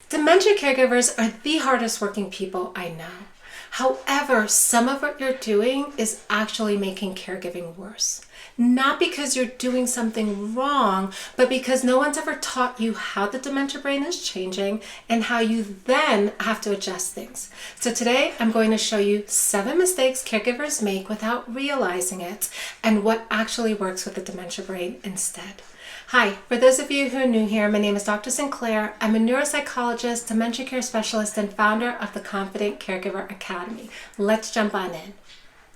Dementia caregivers are the hardest working people I know. However, some of what you're doing is actually making caregiving worse. Not because you're doing something wrong, but because no one's ever taught you how the dementia brain is changing and how you then have to adjust things. So today I'm going to show you 7 mistakes caregivers make without realizing it and what actually works with the dementia brain instead. Hi, for those of you who are new here, my name is Dr. Sinclair. I'm a neuropsychologist, dementia care specialist, and founder of the Confident Caregiver Academy. Let's jump on in.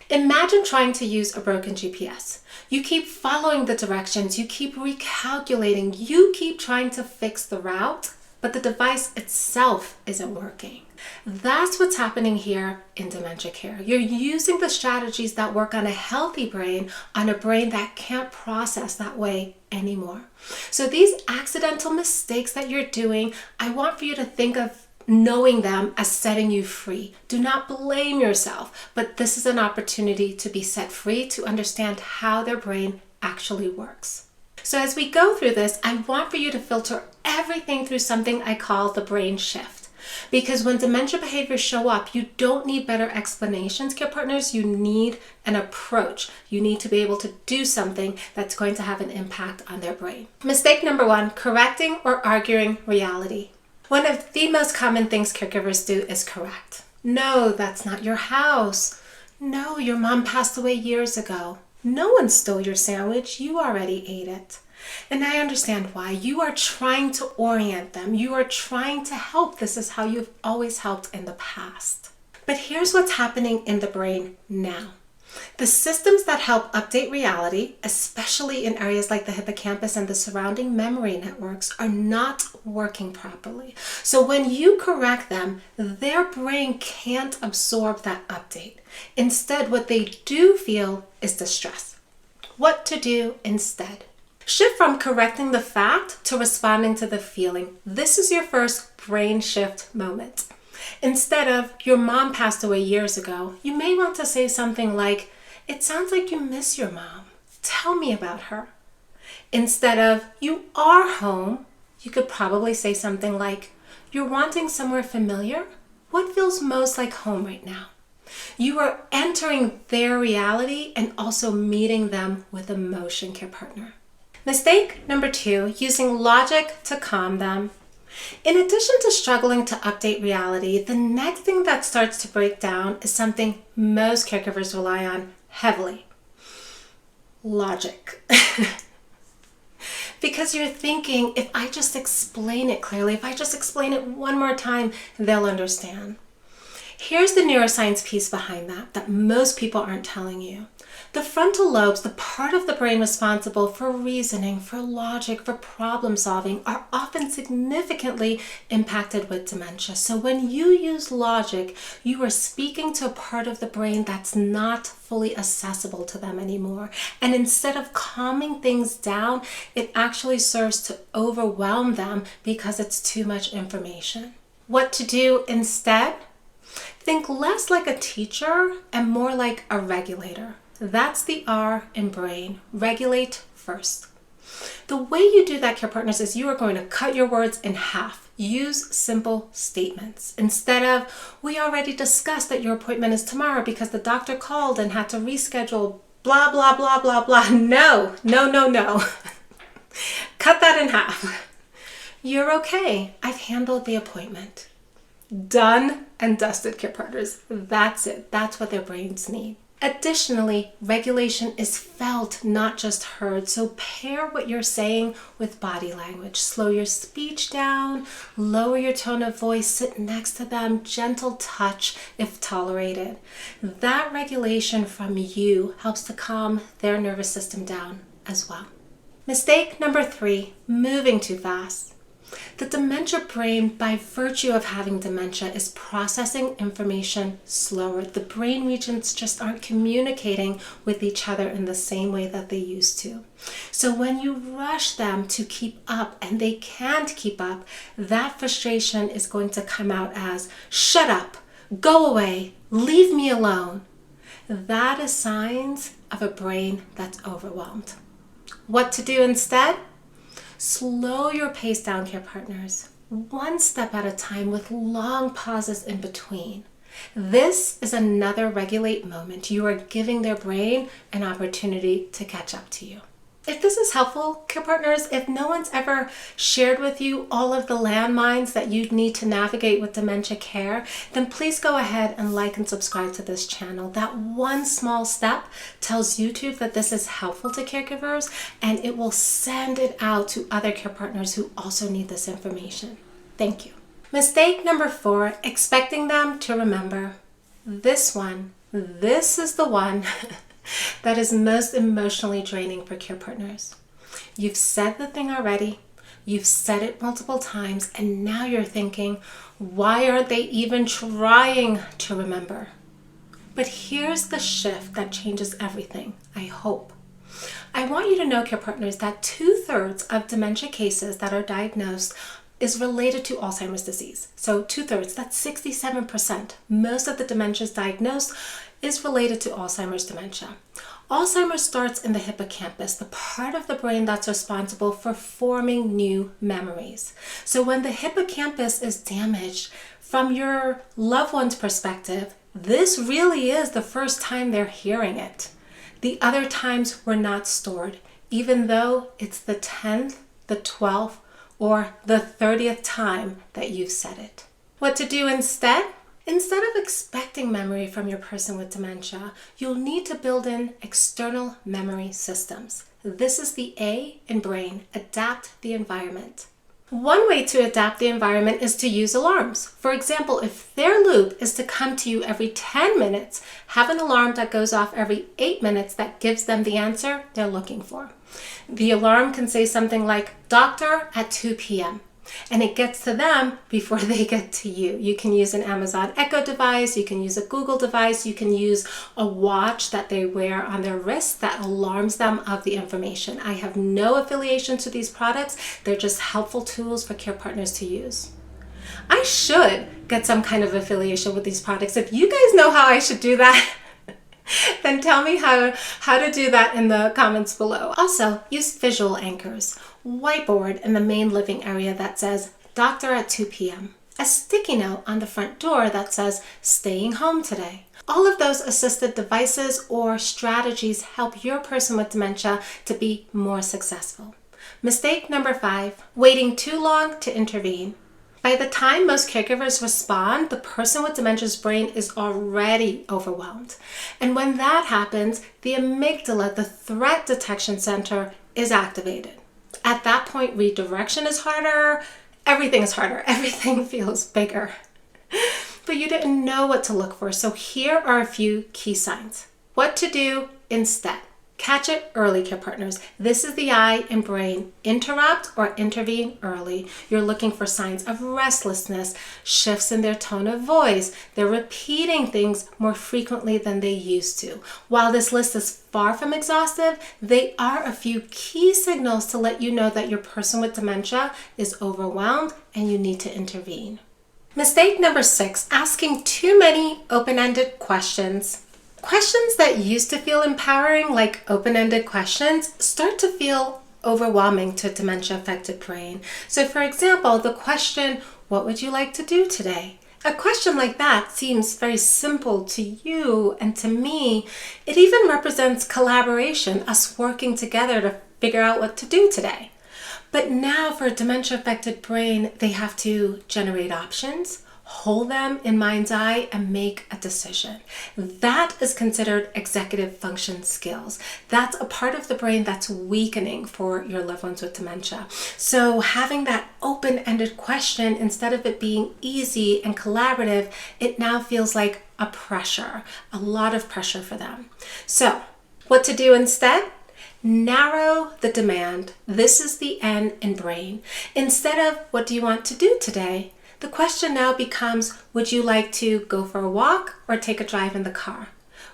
Imagine trying to use a broken GPS. You keep following the directions, you keep recalculating, you keep trying to fix the route, but the device itself isn't working. That's what's happening here in dementia care. You're using the strategies that work on a healthy brain on a brain that can't process that way anymore. So these accidental mistakes that you're doing, I want for you to think of knowing them as setting you free. Do not blame yourself, but this is an opportunity to be set free to understand how their brain actually works. So as we go through this, I want for you to filter everything through something I call the brain shift. Because when dementia behaviors show up, you don't need better explanations, care partners. You need an approach. You need to be able to do something that's going to have an impact on their brain. Mistake number 1, correcting or arguing reality. One of the most common things caregivers do is correct. No, that's not your house. No, your mom passed away years ago. No one stole your sandwich. You already ate it. And I understand why. You are trying to orient them. You are trying to help. This is how you've always helped in the past. But here's what's happening in the brain now. The systems that help update reality, especially in areas like the hippocampus and the surrounding memory networks, are not working properly. So when you correct them, their brain can't absorb that update. Instead, what they do feel is distress. What to do instead? Shift from correcting the fact to responding to the feeling. This is your first brain shift moment. Instead of, your mom passed away years ago, you may want to say something like, it sounds like you miss your mom. Tell me about her. Instead of, you are home, you could probably say something like, you're wanting somewhere familiar? What feels most like home right now? You are entering their reality and also meeting them with emotion, care partner. Mistake number 2, using logic to calm them. In addition to struggling to update reality, the next thing that starts to break down is something most caregivers rely on heavily. Logic. Because you're thinking, if I just explain it clearly, if I just explain it one more time, they'll understand. Here's the neuroscience piece behind that most people aren't telling you. The frontal lobes, the part of the brain responsible for reasoning, for logic, for problem solving, are often significantly impacted with dementia. So when you use logic, you are speaking to a part of the brain that's not fully accessible to them anymore. And instead of calming things down, it actually serves to overwhelm them because it's too much information. What to do instead? Think less like a teacher and more like a regulator. That's the R in brain. Regulate first. The way you do that, care partners, is you are going to cut your words in half. Use simple statements. Instead of, we already discussed that your appointment is tomorrow because the doctor called and had to reschedule, blah, blah, blah, blah, blah. No. Cut that in half. You're okay. I've handled the appointment. Done and dusted, care partners. That's it. That's what their brains need. Additionally, regulation is felt, not just heard. So pair what you're saying with body language. Slow your speech down, lower your tone of voice, sit next to them, gentle touch if tolerated. That regulation from you helps to calm their nervous system down as well. Mistake number 3, moving too fast. The dementia brain, by virtue of having dementia, is processing information slower. The brain regions just aren't communicating with each other in the same way that they used to. So when you rush them to keep up and they can't keep up, that frustration is going to come out as, shut up, go away, leave me alone. That is signs of a brain that's overwhelmed. What to do instead? Slow your pace down, care partners. one step at a time with long pauses in between. This is another regulate moment. You are giving their brain an opportunity to catch up to you. If this is helpful, care partners, if no one's ever shared with you all of the landmines that you need to navigate with dementia care, then please go ahead and like and subscribe to this channel. That one small step tells YouTube that this is helpful to caregivers, and it will send it out to other care partners who also need this information. Thank you. Mistake number 4, expecting them to remember. This is the one that is most emotionally draining for care partners. You've said the thing already, you've said it multiple times, and now you're thinking, why aren't they even trying to remember? But here's the shift that changes everything, I hope. I want you to know, care partners, that 2/3 of dementia cases that are diagnosed is related to Alzheimer's disease. So 2/3, that's 67%. Most of the dementias diagnosed is related to Alzheimer's dementia. Alzheimer's starts in the hippocampus, the part of the brain that's responsible for forming new memories. So when the hippocampus is damaged, from your loved one's perspective, this really is the first time they're hearing it. The other times were not stored, even though it's the 10th, the 12th, or the 30th time that you've said it. What to do instead? Instead of expecting memory from your person with dementia, you'll need to build in external memory systems. This is the A in brain, adapt the environment. One way to adapt the environment is to use alarms. For example, if their loop is to come to you every 10 minutes, have an alarm that goes off every 8 minutes that gives them the answer they're looking for. The alarm can say something like, doctor at 2 p.m. and it gets to them before they get to you. You can use an Amazon Echo device, you can use a Google device, you can use a watch that they wear on their wrist that alarms them of the information. I have no affiliation to these products. They're just helpful tools for care partners to use. I should get some kind of affiliation with these products. If you guys know how I should do that, then tell me how to do that in the comments below. Also, use visual anchors. Whiteboard in the main living area that says, doctor at 2 p.m. A sticky note on the front door that says, staying home today. All of those assisted devices or strategies help your person with dementia to be more successful. Mistake number 5, waiting too long to intervene. By the time most caregivers respond, the person with dementia's brain is already overwhelmed. And when that happens, the amygdala, the threat detection center, is activated. At that point, redirection is harder, everything is harder, everything feels bigger. But you didn't know what to look for, so here are a few key signs. What to do instead. Catch it early, care partners. This is the I in brain. Interrupt or intervene early. You're looking for signs of restlessness, shifts in their tone of voice. They're repeating things more frequently than they used to. While this list is far from exhaustive, they are a few key signals to let you know that your person with dementia is overwhelmed and you need to intervene. Mistake number 6, asking too many open-ended questions. Questions that used to feel empowering, like open-ended questions, start to feel overwhelming to a dementia-affected brain. So for example, the question, what would you like to do today? A question like that seems very simple to you and to me. It even represents collaboration, us working together to figure out what to do today. But now for a dementia-affected brain, they have to generate options, hold them in mind's eye, and make a decision. That is considered executive function skills. That's a part of the brain that's weakening for your loved ones with dementia. So having that open-ended question, instead of it being easy and collaborative, it now feels like a pressure, a lot of pressure for them. So what to do instead? Narrow the demand. This is the N in brain. Instead of what do you want to do today? The question now becomes, would you like to go for a walk or take a drive in the car?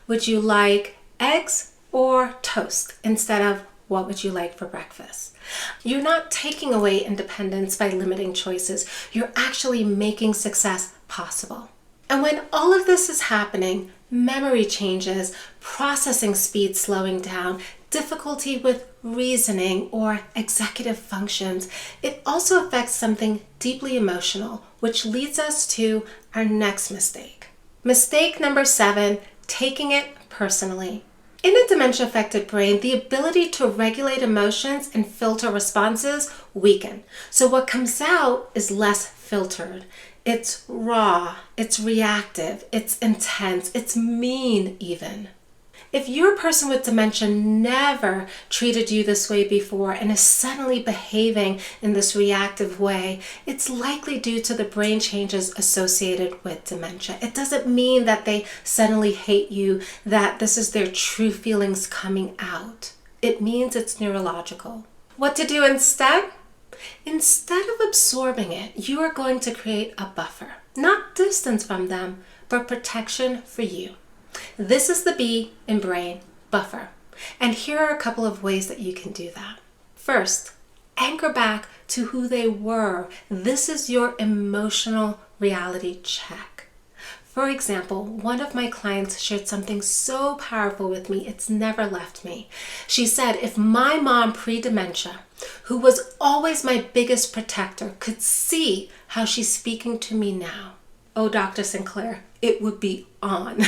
Would you like eggs or toast instead of what would you like for breakfast? You're not taking away independence by limiting choices. You're actually making success possible. And when all of this is happening, memory changes, processing speed slowing down, difficulty with reasoning, or executive functions. It also affects something deeply emotional, which leads us to our next mistake. Mistake number 7, taking it personally. In a dementia-affected brain, the ability to regulate emotions and filter responses weaken. So what comes out is less filtered. It's raw, it's reactive, it's intense, it's mean even. If your person with dementia never treated you this way before and is suddenly behaving in this reactive way, it's likely due to the brain changes associated with dementia. It doesn't mean that they suddenly hate you, that this is their true feelings coming out. It means it's neurological. What to do instead? Instead of absorbing it, you are going to create a buffer. Not distance from them, but protection for you. This is the B in brain, buffer. And here are a couple of ways that you can do that. First, anchor back to who they were. This is your emotional reality check. For example, one of my clients shared something so powerful with me, it's never left me. She said, if my mom pre-dementia, who was always my biggest protector, could see how she's speaking to me now, oh, Dr. Sinclair, it would be on.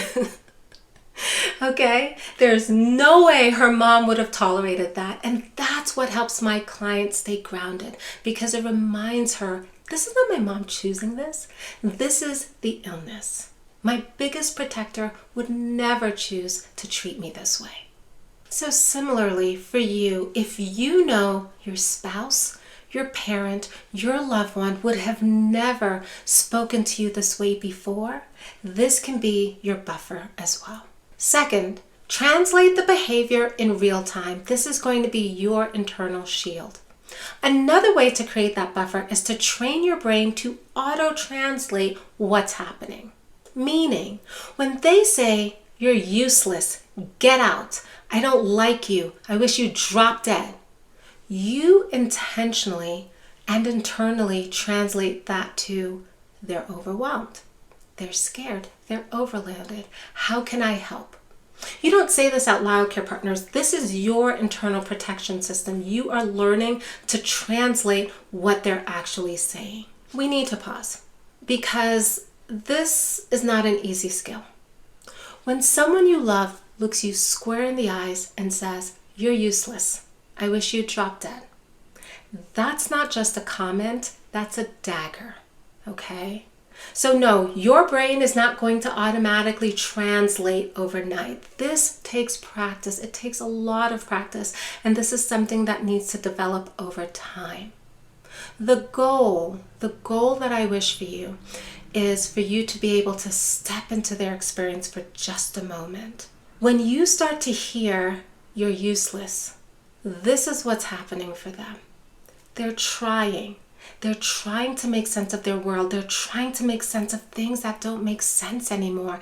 Okay? There's no way her mom would have tolerated that. And that's what helps my client stay grounded, because it reminds her, this is not my mom choosing this. This is the illness. My biggest protector would never choose to treat me this way. So similarly for you, if you know your spouse, your parent, your loved one would have never spoken to you this way before, this can be your buffer as well. Second, translate the behavior in real time. This is going to be your internal shield. Another way to create that buffer is to train your brain to auto-translate what's happening. Meaning, when they say, you're useless, get out, I don't like you, I wish you dropped dead, you intentionally and internally translate that to, they're overwhelmed, they're scared, they're overloaded, how can I help? You don't say this out loud, care partners. This is your internal protection system. You are learning to translate what they're actually saying. We need to pause because this is not an easy skill. When someone you love looks you square in the eyes and says, you're useless, I wish you'd drop dead, that's not just a comment, that's a dagger, okay? So no, your brain is not going to automatically translate overnight. This takes practice. It takes a lot of practice, and this is something that needs to develop over time. The goal that I wish for you is for you to be able to step into their experience for just a moment. When you start to hear you're useless, this is what's happening for them. They're trying. They're trying to make sense of their world. They're trying to make sense of things that don't make sense anymore.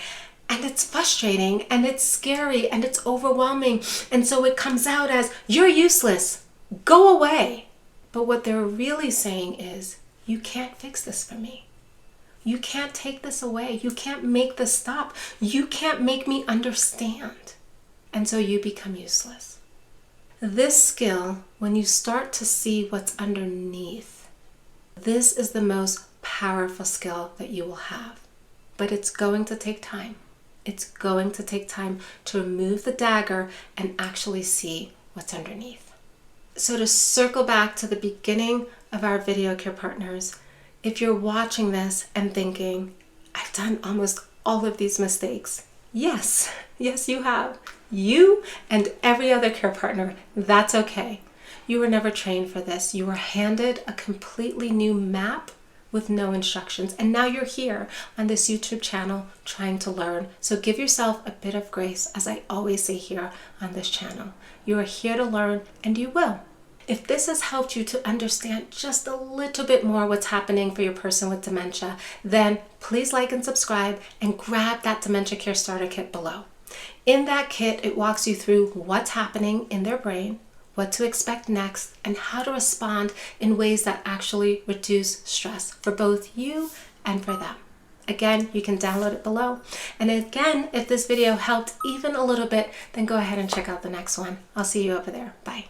And it's frustrating and it's scary and it's overwhelming. And so it comes out as, you're useless, go away. But what they're really saying is, you can't fix this for me. You can't take this away. You can't make this stop. You can't make me understand. And so you become useless. This skill, when you start to see what's underneath, this is the most powerful skill that you will have. But it's going to take time. It's going to take time to remove the dagger and actually see what's underneath. So to circle back to the beginning of our video, care partners, if you're watching this and thinking, I've done almost all of these mistakes. Yes, you have. You and every other care partner, that's okay. You were never trained for this. You were handed a completely new map with no instructions. And now you're here on this YouTube channel trying to learn. So give yourself a bit of grace, as I always say here on this channel. You are here to learn, and you will. If this has helped you to understand just a little bit more what's happening for your person with dementia, then please like and subscribe and grab that Dementia Care Starter Kit below. In that kit, it walks you through what's happening in their brain, what to expect next, and how to respond in ways that actually reduce stress for both you and for them. Again, you can download it below. And again, if this video helped even a little bit, then go ahead and check out the next one. I'll see you over there. Bye.